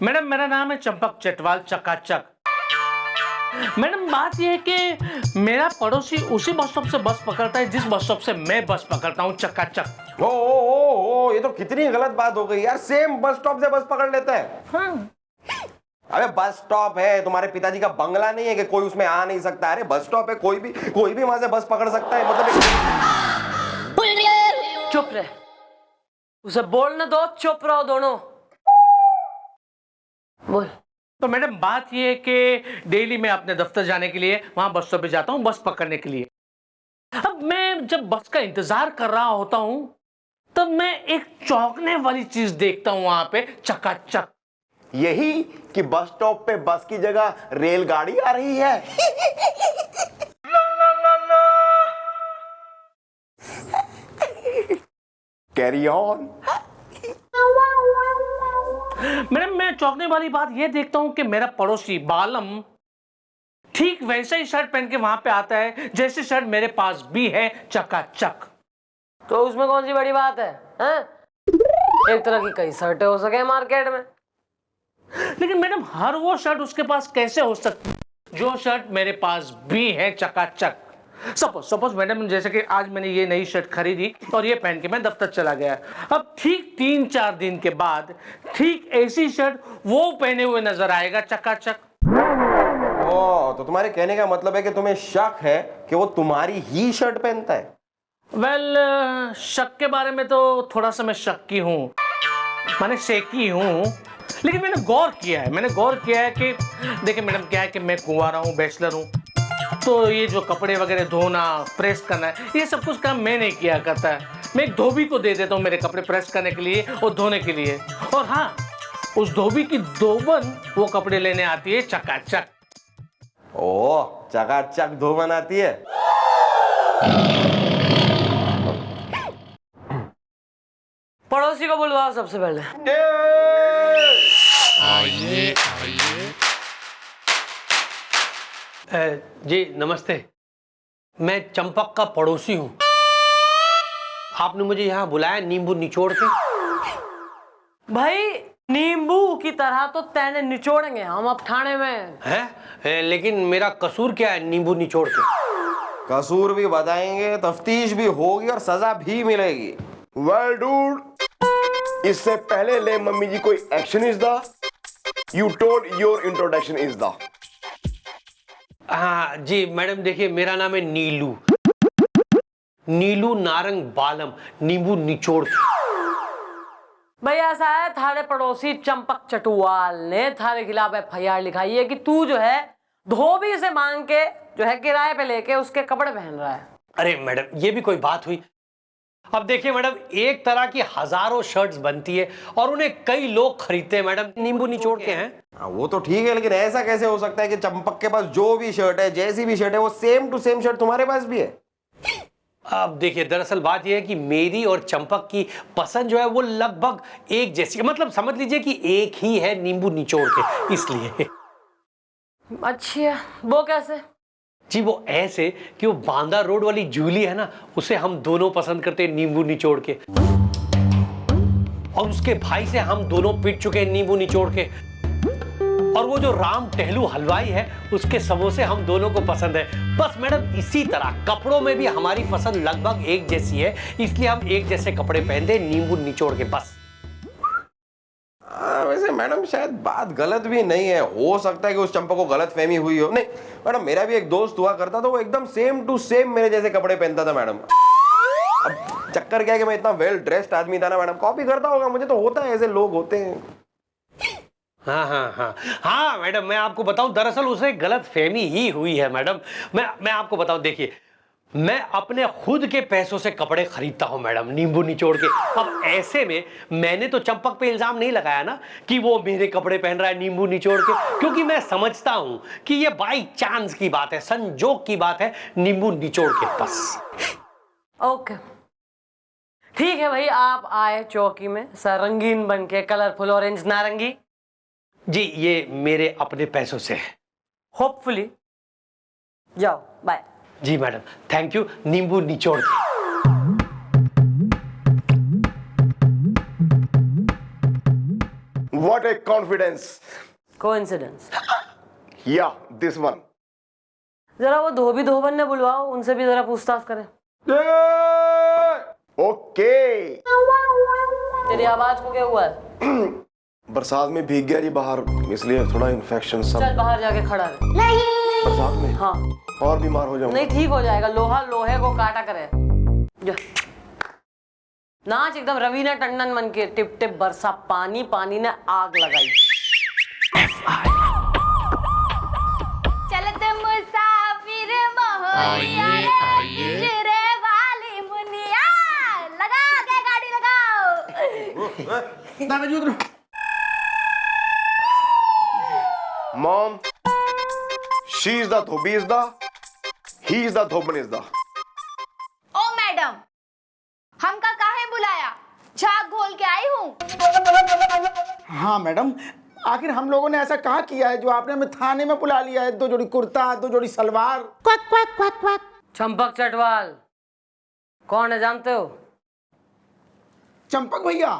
Madam मेरा नाम है चंपक चटवाल चकाचक। मैडम बात यह है कि मेरा पड़ोसी उसी बस स्टॉप से बस पकड़ता है जिस बस स्टॉप से मैं बस पकड़ता हूँ, चकाचक। ओ, ये तो कितनी गलत बात हो गई यार, सेम बस स्टॉप से बस पकड़ लेता है। हाँ। अबे बस स्टॉप है, तुम्हारे पिताजी का बंगला नहीं है कि कोई उसमें आ नहीं सकता। अरे बस स्टॉप है, कोई भी वहां से बस पकड़ सकता है। मतलब चुप रहे, उसे बोलने दो, चुप रहो दोनों। बोल। तो मैडम बात यह है कि डेली मैं अपने दफ्तर जाने के लिए वहां बस स्टॉप पे जाता हूँ बस पकड़ने के लिए। अब मैं जब बस का इंतजार कर रहा होता हूँ तब मैं एक चौंकने वाली चीज देखता हूँ वहां पे, चकाचक। यही कि बस स्टॉप पे बस की जगह रेलगाड़ी आ रही है। Carry on. मैडम मैं चौंकने वाली बात यह देखता हूं कि मेरा पड़ोसी बालम ठीक वैसा ही शर्ट पहन के वहां पे आता है जैसे शर्ट मेरे पास भी है, चकाचक। तो उसमें कौन सी बड़ी बात है, हैं? एक तरह की कई शर्टें हो सके मार्केट में। लेकिन मैडम हर वो शर्ट उसके पास कैसे हो सकती जो शर्ट मेरे पास भी है, चकाचक। सपोज मैडम जैसे कि आज मैंने ये नई शर्ट खरीदी और ये पहन के मैं दफ्तर चला गया। अब ठीक 3-4 दिन के बाद ठीक ऐसी शर्ट वो पहने हुए नजर आएगा, चकाचक। ओ, तो तुम्हारे कहने का मतलब है कि तुम्हें शक है कि वो तुम्हारी ही शर्ट पहनता है। वेल, शक के बारे में तो थोड़ा सा मैं शक्की हूँ, मैंने शेकी हूँ। लेकिन मैंने गौर किया है कि देखिए मैडम क्या है कि मैं कुंवारा हूँ, बैचलर हूँ, तो ये जो कपड़े वगैरह धोना, प्रेस करना है, ये सब कुछ काम मैं नहीं किया करता है। मैं एक धोबी को दे देता हूँ मेरे कपड़े प्रेस करने के लिए और धोने के लिए। और हाँ, उस धोबी की दोबन वो कपड़े लेने आती है, चकाचक। ओ, चकाचक धोबन आती है। पड़ोसी को बुलवाओ सबसे पहले। आइए जी नमस्ते, मैं चंपक का पड़ोसी हूँ। आपने मुझे यहाँ बुलाया नींबू निचोड़ के। भाई नींबू की तरह तो तेने निचोड़ेंगे हम अब थाने में। हैं? लेकिन मेरा कसूर क्या है नींबू निचोड़ के? कसूर भी बताएंगे, तफ्तीश भी होगी और सजा भी मिलेगी। वेल डूड, इससे पहले ले मम्मी जी कोई action is the you told your introduction is the. हाँ जी मैडम, देखिए मेरा नाम है नीलू नारंग बालम नींबू निचोड़ के। भाई ऐसा है, थारे पड़ोसी चंपक चटवाल ने थारे खिलाफ FIR लिखाई है कि तू जो है धोबी से मांग के जो है किराए पे लेके उसके कपड़े पहन रहा है। अरे मैडम ये भी कोई बात हुई? अब देखिए मैडम, एक तरह की हजारों शर्ट्स बनती है और उन्हें कई लोग खरीदते हैं मैडम, नींबू निचोड़ के हैं। वो तो ठीक है, लेकिन ऐसा कैसे हो सकता है कि चंपक के पास जो भी शर्ट है, जैसी भी शर्ट है, वो सेम टू सेम शर्ट तुम्हारे पास भी है? अब देखिए दरअसल बात यह है कि मेरी और चंपक की पसंद जो है वो लगभग एक जैसी, मतलब समझ लीजिए कि एक ही है नींबू निचोड़ के, इसलिए। अच्छा, वो कैसे? जी वो ऐसे कि वो बांदा रोड वाली जूली है ना, उसे हम दोनों पसंद करते हैं नींबू निचोड़ के, और उसके भाई से हम दोनों पिट चुके हैं नींबू निचोड़ के, और वो जो राम टहलू हलवाई है उसके समोसे हम दोनों को पसंद है। बस मैडम इसी तरह कपड़ों में भी हमारी पसंद लगभग एक जैसी है, इसलिए हम एक जैसे कपड़े पहनते हैं नींबू निचोड़ के, बस। वैसे मैडम शायद बात गलत भी नहीं है, हो सकता है कि उस चंपक को गलत फहमी हुई हो। नहीं मैडम, मेरा भी एक दोस्त हुआ करता था, वो एकदम सेम टू सेम मेरे जैसे कपड़े पहनता था मैडम। अब चक्कर क्या है कि मैं इतना वेल ड्रेस्ड आदमी था ना मैडम, कॉपी करता होगा मुझे, तो होता है, ऐसे लोग होते हैं। हाँ मैडम, मैं आपको बताऊं दरअसल उसे गलत फहमी ही हुई है मैडम। मैं आपको बताऊं, देखिए मैं अपने खुद के पैसों से कपड़े खरीदता हूं मैडम, नींबू निचोड़ के। अब ऐसे में मैंने तो चंपक पे इल्जाम नहीं लगाया ना कि वो मेरे कपड़े पहन रहा है नींबू निचोड़ के, क्योंकि मैं समझता हूं कि ये बाई चांस की बात है, संजोग की बात है, नींबू निचोड़ के, बस। ओके ठीक है भाई, आप आए चौकी में सर रंगीन बन के, कलरफुल ऑरेंज नारंगी। जी ये मेरे अपने पैसों से है। होपफुली। जाओ, बाय। जी मैडम, थैंक यू, नींबू निचोड़ के। What What a confidence. Coincidence. Yeah, this one. जरा वो धोबन ने बुलवाओ, उनसे भी जरा पूछताछ करें। Okay. तेरी आवाज को क्या हुआ है? बरसात में भीग गया जी बाहर, इसलिए थोड़ा इन्फेक्शन सब। चल बाहर जाके खड़ा रहे। बरसात में हाँ और बीमार हो जाऊंगा। नहीं, ठीक हो जाएगा। लोहा लोहे को काटा करे। जा। नाच एकदम रवीना टंडन मन के, टिप टिप बरसा पानी, पानी ने आग लगाई। चलत मुसाफिर मोहनिया रे वाली मुनिया, लगा के गाड़ी लगाओ। Mom, she is the dhobizda, he is the dhobanizda. ओ मैडम, हमका काहे बुलाया? झाग घोल के आई हूँ। हाँ मैडम, आखिर हम लोगों ने ऐसा कहा किया है जो आपने हमें थाने में बुला लिया है? 2 जोड़ी कुर्ता, 2 जोड़ी सलवार। चंपक चटवाल कौन है जानते हो? चंपक भैया।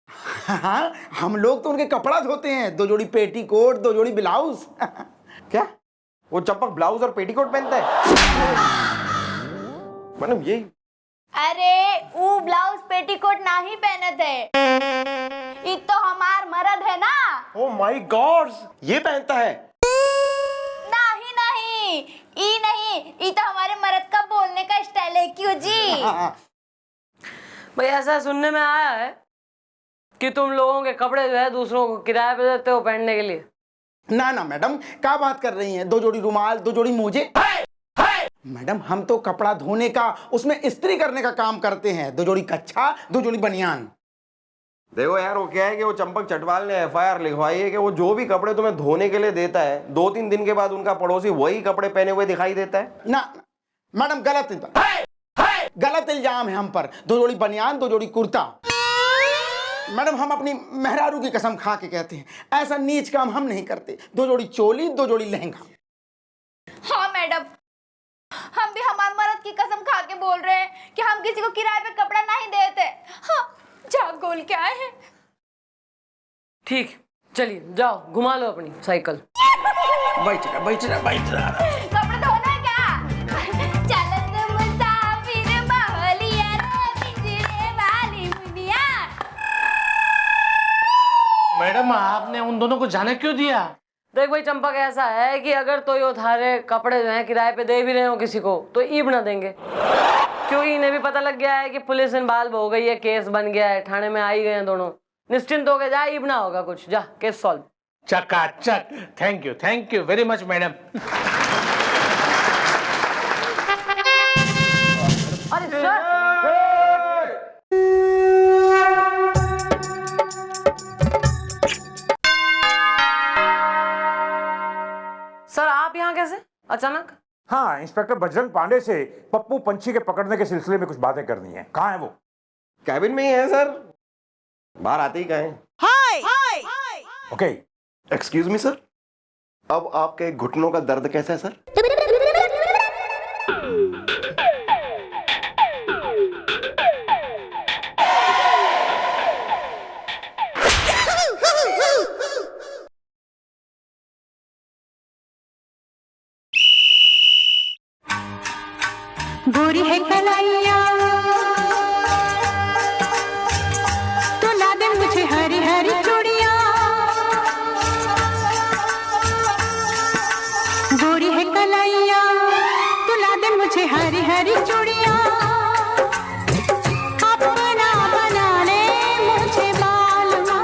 हाँ, हम लोग तो उनके कपड़ा धोते हैं। 2 जोड़ी पेटीकोट, 2 जोड़ी ब्लाउज। क्या वो चंपक ब्लाउज और पेटीकोट पहनता है? मैडम ये अरे वो ब्लाउज पेटीकोट ना ही पहने थे, ये तो हमार मर्द है ना। Oh my God, ये पहनता है? नहीं नहीं, ई नहीं, ये तो हमारे मर्द का बोलने का स्टाइल है। क्यों जी? भाई ऐसा सुनने में आया है कि तुम लोगों के कपड़े जो है दूसरों को किराए पे देते हो पहनने के लिए। ना ना मैडम, क्या बात कर रही हैं? 2 जोड़ी रुमाल, 2 जोड़ी मोजे। मैडम हम तो कपड़ा धोने का, उसमें इस्त्री करने का काम करते हैं। 2 जोड़ी कच्छा, 2 जोड़ी बनियान। देखो यार, वो क्या है कि वो चंपक चटवाल ने FIR लिखवाई है कि वो जो भी कपड़े तुम्हें धोने के लिए देता है, 2-3 दिन के बाद उनका पड़ोसी वही कपड़े पहने हुए दिखाई देता है। ना मैडम, गलत इल्जाम है हम पर। 2 जोड़ी बनियान, 2 जोड़ी कुर्ता। मैडम हम अपनी मेहरारू की कसम खा के कहते हैं, ऐसा नीच काम हम नहीं करते। 2 जोड़ी चोली, 2 जोड़ी लहंगा। हाँ मैडम, हम भी हमारे मर्द की कसम खा के बोल रहे हैं कि हम किसी को किराए पे कपड़ा नहीं देते। हाँ, झाग घोल के आए हैं। ठीक, चलिए जाओ घुमा लो अपनी साइकिल। बैठ रहा। कपड़े धोना है क्या? चलत मुसाफिर मोहलिया रे पिंजरे वाली मुनिया। मैडम आपने उन दोनों को जाने क्यों दिया? देख भाई चंपक, ऐसा है कि अगर तो ये थारे कपड़े जो हैं किराए पे दे भी रहे हो किसी को, तो ईब ना देंगे, क्योंकि इन्हें भी पता लग गया है कि पुलिस इन्वॉल्व हो गई है, केस बन गया है, थाने में आई गए हैं दोनों। निश्चिंत हो के जा, ईब ना होगा कुछ। जा, केस सॉल्व। चकाचक। Thank you very much madam. अरे सर, सर आप यहाँ कैसे अचानक? हाँ, इंस्पेक्टर बजरंग पांडे से पप्पू पंछी के पकड़ने के सिलसिले में कुछ बातें करनी है। कहाँ है वो? कैबिन में ही है सर, बाहर आते ही कहें। ओके। एक्सक्यूज मी सर, अब आपके घुटनों का दर्द कैसा है सर? गोरी है कलाइया तो ला दे मुझे हरी हरी चूड़िया। गोरी है कलाइया तो ला दे मुझे हरी हरी चूड़िया। अपना बना ले मुझे बालवा।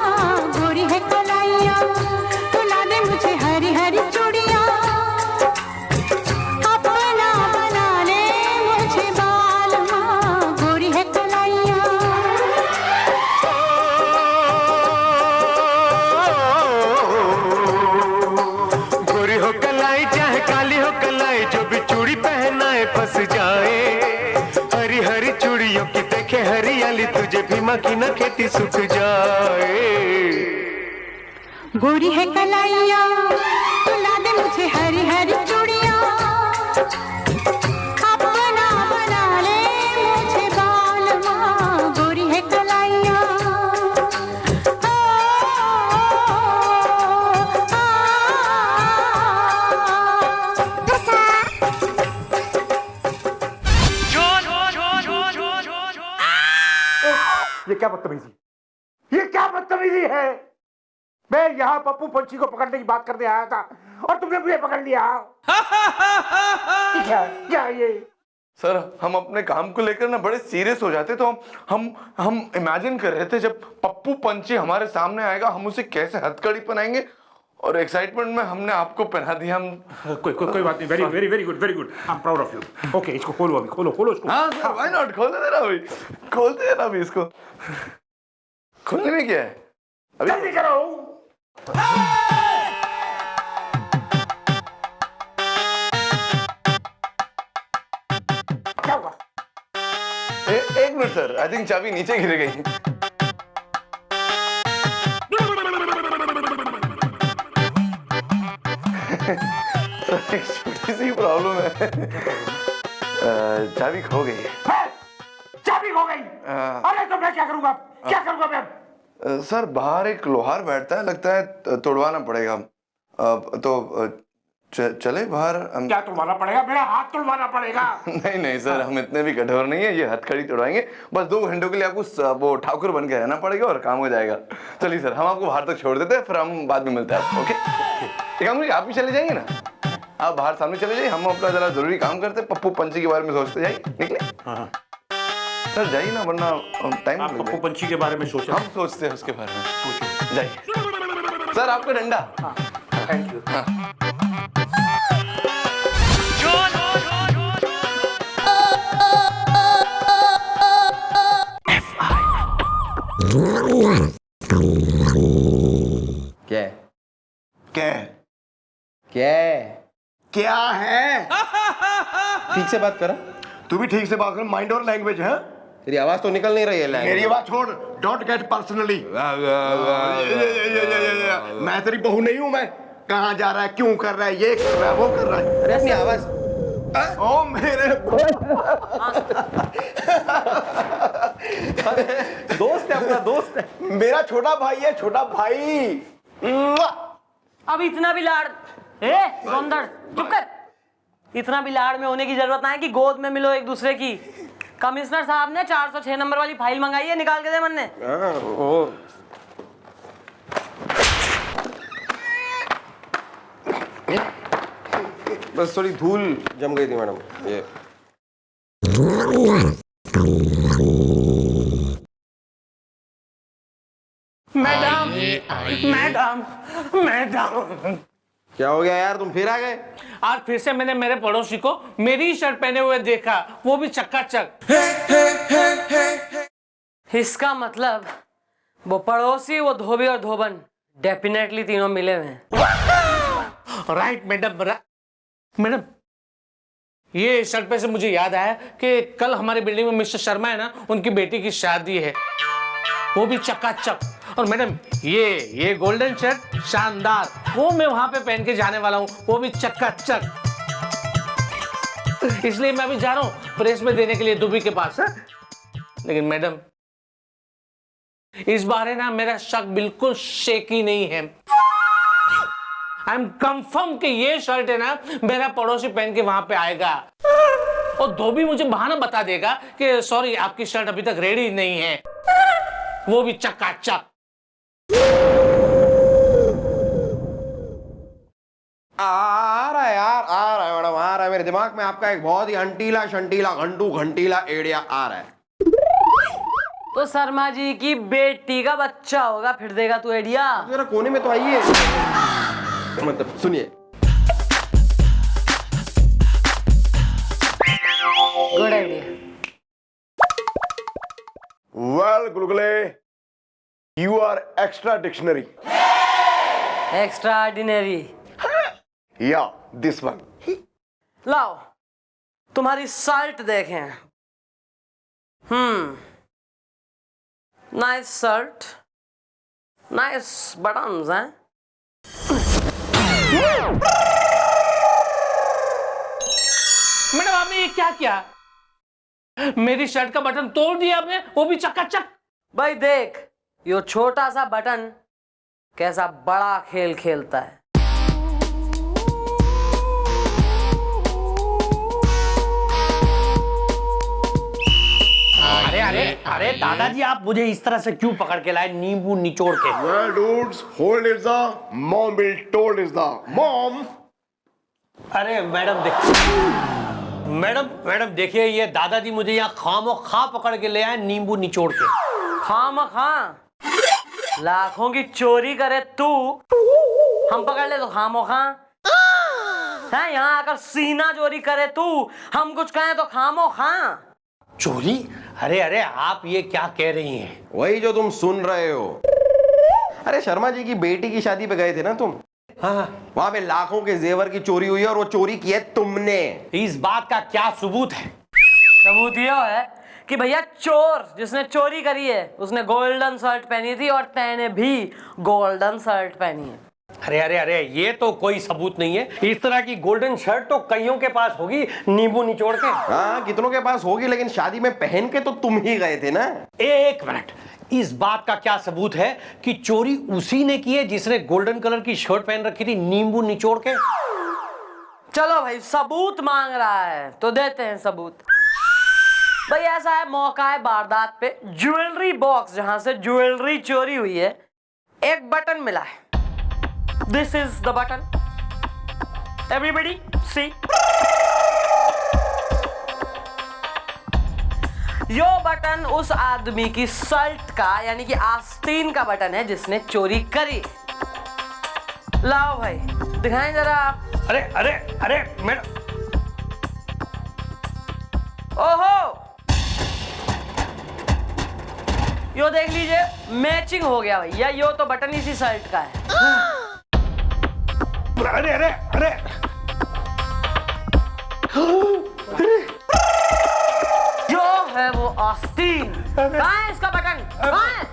गोरी है कलाइया तो ला दे मुझे हरी हरी चूड़िया। फंस जाए हरी हरी चूड़ियों की देखे हरियाली तुझे भी मक्खी न खेती सूख जाए। गोरी है कलाइया तो ला दे मुझे हरी हरी चूड़िया। अपना बना ले मुझे बालवा। गोरी है कलाइया। क्या बदतमीजी, ये क्या बदतमीजी है? मैं यहाँ पप्पू पंछी को पकड़ने की बात करने आया था और तुमने मुझे पकड़ लिया। क्या क्या ये? सर हम अपने काम को लेकर ना बड़े सीरियस हो जाते, तो हम इमेजिन कर रहे थे जब पप्पू पंछी हमारे सामने आएगा हम उसे कैसे हथकड़ी पहनाएंगे, और एक्साइटमेंट में हमने आपको पहना दिया। हम कोई बात नहीं। Very very very good, very good. I am proud of you. Okay, इसको खोलो अभी, खोलो इसको। हाँ सर, व्हाई नॉट, खोलते देना अभी, खोलते देना अभी इसको। खोलने में क्या है अभी? जल्दी करो। क्या हुआ? एक मिनट सर, आई थिंक चाबी नीचे गिर गई। एक छोटी सी प्रॉब्लम है, चाबी खो गई है। चाबी खो गई? अरे तो मैं क्या करूंगा, क्या करूंगा मैं? सर बाहर एक लोहार बैठता है, लगता है तोड़वाना पड़ेगा। तो चले बाहर हम। क्या तोड़वाना पड़ेगा? मेरा हाथ तोड़वाना पड़ेगा। नहीं सर, हम इतने भी कठोर नहीं है, ये हथकड़ी तोड़वाएंगे। बस 2 घंटों के लिए आपको वो ठाकुर बन के रहना पड़ेगा और काम हो जाएगा। चलिए सर, हम आपको बाहर तक छोड़ देते हैं, फिर हम बाद में मिलते हैं। ओके, एक काम करिए, आप भी चले जाएंगे ना, आप बाहर सामने चले जाइए, हम अपना जरा जरूरी काम करते हैं, पप्पू पंछी के बारे में सोचते जाइए। निकले सर, जाइए ना, वरना टाइम। आप पप्पू पंछी के बारे में सोचो। हम सोचते हैं उसके बारे में, सोचो जाइए। सर आपका डंडा। Thank you. क्या है? क्या क्या है? क्या है? ठीक से बात कर। तू भी ठीक से बात कर, माइंड और लैंग्वेज है। तेरी आवाज तो निकल नहीं रही है। मेरी बात छोड़, डोंट गेट पर्सनली। मैं तेरी बहू नहीं हूं। मैं कहाँ जा रहा है, क्यों कर रहा है, ये कर रहा है, वो कर रहा है। अरे अपनी आवाज। ओ मेरे दोस्त है, अपना दोस्त है, मेरा छोटा भाई है, छोटा भाई। अब इतना भी लाड़, गोंदड़ चुप कर। इतना भी लाड़ में होने की जरूरत ना है कि गोद में मिलो एक दूसरे की। कमिश्नर साहब ने 406 नंबर वाली फाइल मंगाई है, निकाल के दे मन ने। बस थोड़ी धूल जम गई थी मैडम। ये मैडम मैडम मैडम, क्या हो गया यार, तुम फिर आ गए? आज फिर से मैंने मेरे पड़ोसी को मेरी ही शर्ट पहने हुए देखा, वो भी चकाचक। इसका मतलब वो पड़ोसी, वो धोबी और धोबन डेफिनेटली तीनों मिले हुए हैं। राइट मैडम, मैडम ये शर्ट पे से मुझे याद आया कि कल हमारी बिल्डिंग में मिस्टर शर्मा है ना, उनकी बेटी की शादी है, वो भी चकाचक। और मैडम ये गोल्डन शर्ट शानदार, वो मैं वहां पे पहन के जाने वाला हूँ, वो भी चकाचक। इसलिए मैं अभी जा रहा हूँ प्रेस में देने के लिए दुबी के पास है। लेकिन मैडम इस बार है ना, मेरा शक बिल्कुल शेकी नहीं है। आई एम कंफर्म कि ये शर्ट है ना, मेरा पड़ोसी पहन के वहां पे आएगा और धोबी मुझे बहाना बता देगा कि सॉरी आपकी शर्ट अभी तक रेडी नहीं है, वो भी चकाचक। आ रहा है यार, आ रहा है मैडम, आ रहा है मेरे दिमाग में। आपका एक बहुत ही अंटीला शंटीला घंटू घंटीला एड़िया आ रहा है। तो शर्मा जी की बेटी का बच्चा होगा, फिर देगा तू आइडिया। जरा कोने में तो आइए, मतलब सुनिए। Good idea. Well Gulgule, you are extra dictionary. Extra ordinary. या दिस वन। लाओ तुम्हारी शर्ट देखें। नाइस शर्ट, नाइस बटन्स हैं। मैडम आपने ये क्या किया? मेरी शर्ट का बटन तोड़ दिया आपने, वो भी चकाचक। भाई देख, यो छोटा सा बटन कैसा बड़ा खेल खेलता है। अरे अरे दादाजी आप मुझे इस तरह से क्यों पकड़ के लाए नींबू निचोड़ के? Well, dudes, hold is the mom will told is the mom. अरे मैडम देखिए, ये दादाजी मुझे यहाँ खामोखा पकड़ के ले आए नींबू निचोड़ के। खामखा लाखों की चोरी करे तू, हम पकड़ ले तो खामोखा है। यहाँ आकर सीना चोरी करे तू, हम कुछ कहें तो खामोखा। चोरी? अरे आप ये क्या कह रही हैं? वही जो तुम सुन रहे हो। अरे शर्मा जी की बेटी की शादी पे गए थे ना तुम? हाँ, वहां पे लाखों के जेवर की चोरी हुई है और वो चोरी की है तुमने। इस बात का क्या सबूत है? सबूत ये है कि भैया चोर जिसने चोरी करी है उसने गोल्डन शर्ट पहनी थी और तैने भी गोल्डन शर्ट पहनी है। अरे ये तो कोई सबूत नहीं है। इस तरह की गोल्डन शर्ट तो कईयों के पास होगी नींबू निचोड़ के। हाँ, कितनों के पास होगी, लेकिन शादी में पहन के तो तुम ही गए थे ना। एक मिनट, इस बात का क्या सबूत है कि चोरी उसी ने की है जिसने गोल्डन कलर की शर्ट पहन रखी थी नींबू निचोड़ के? चलो भाई, सबूत मांग रहा है तो देते हैं सबूत। भाई ऐसा है, मौका है वारदात पे, ज्वेलरी बॉक्स जहां से ज्वेलरी चोरी हुई है, एक बटन मिला है। This is the button, everybody see. यो बटन उस आदमी की शर्ट का यानी कि आस्तीन का बटन है जिसने चोरी करी। लाओ भाई दिखाएं जरा आप। अरे मैडम, ओहो, यो देख लीजिए, मैचिंग हो गया भैया। यो तो बटन इसी शर्ट का है। अरे यो है वो आस्तीन। कहाँ है इसका बटन? कहाँ है?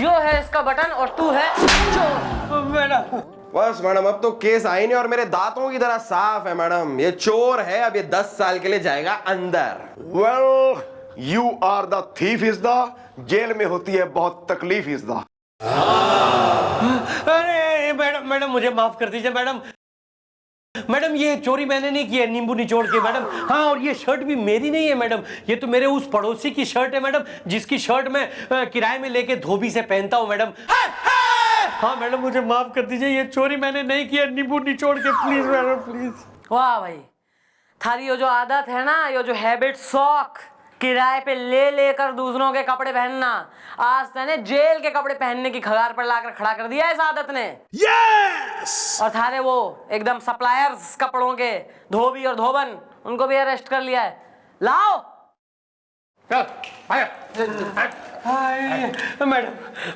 यो है इसका बटन और तू है चोर। मैडम, बस मैडम, अब तो केस आई नहीं और मेरे दांतों की तरह साफ है मैडम। ये चोर है, अब ये 10 साल के लिए जाएगा अंदर। Well, you are the thief is the jail में होती है बहुत तकलीफ is the। अरे मैडम मुझे माफ कर दीजिए मैडम, ये चोरी मैंने नहीं की है नींबू निचोड़ के मैडम। हाँ, और ये शर्ट भी मेरी नहीं है मैडम, ये तो मेरे उस पड़ोसी की शर्ट है मैडम, जिसकी शर्ट मैं किराए में लेके धोबी से पहनता हूँ मैडम। हाँ मैडम, मुझे माफ कर दीजिए, ये चोरी मैंने नहीं किया नींबू निचोड़ के। Please madam, please. वाह भाई, थारी यो जो आदत है ना, यो जो हैबिट, शौक, किराए पे ले लेकर दूसरों के कपड़े पहनना, आज तने जेल के कपड़े पहनने की कगार पर लाकर खड़ा कर दिया इस आदत ने। यस! और थारे वो एकदम सप्लायर्स कपड़ों के, धोबी और धोबन, उनको भी अरेस्ट कर लिया है। लाओ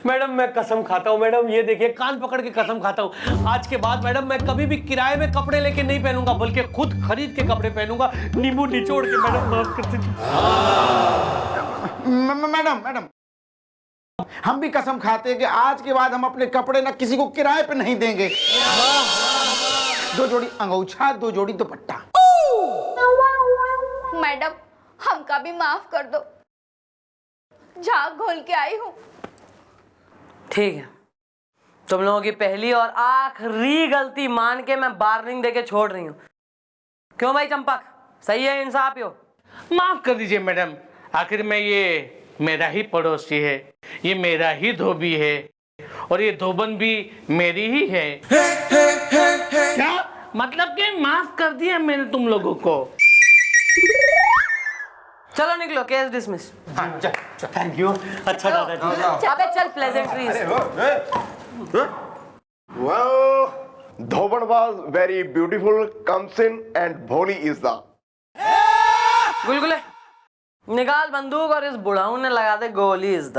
मैडम मैं कसम खाता हूँ मैडम, ये देखिए कान पकड़ के कसम खाता हूँ, आज के बाद मैडम मैं कभी भी किराए में कपड़े लेके नहीं पहनूंगा, बल्कि खुद खरीद के कपड़े पहनूंगा नींबू निचोड़ के। मैडम माफ कर दीजिए। मैडम, हम भी कसम खाते हैं कि आज के बाद हम अपने कपड़े ना किसी को किराए पे नहीं देंगे। 2 जोड़ी अंगूछा, 2 जोड़ी दुपट्टा। मैडम हमका भी माफ कर दो, झाग घोल के आई हूँ। ठीक है, तुम लोगों की पहली और आखिरी गलती मान के मैं वार्निंग देके छोड़ रही हूँ। क्यों भाई चंपक, सही है इंसाफ यो? माफ कर दीजिए मैडम, आखिर में ये मेरा ही पड़ोसी है, ये मेरा ही धोबी है और ये धोबन भी मेरी ही है। क्या मतलब कि माफ कर दिया मैंने तुम लोगों को। चलो निकलो, केस डिसमिस। Thank you. अच्छा दादाजी। अबे चल, pleasantries. Well, Dhoban was very beautiful, comes in and Bholi is the। गुलगुले निकाल बंदूक और इस बुढ़ाऊ ने लगा दे गोली इज द।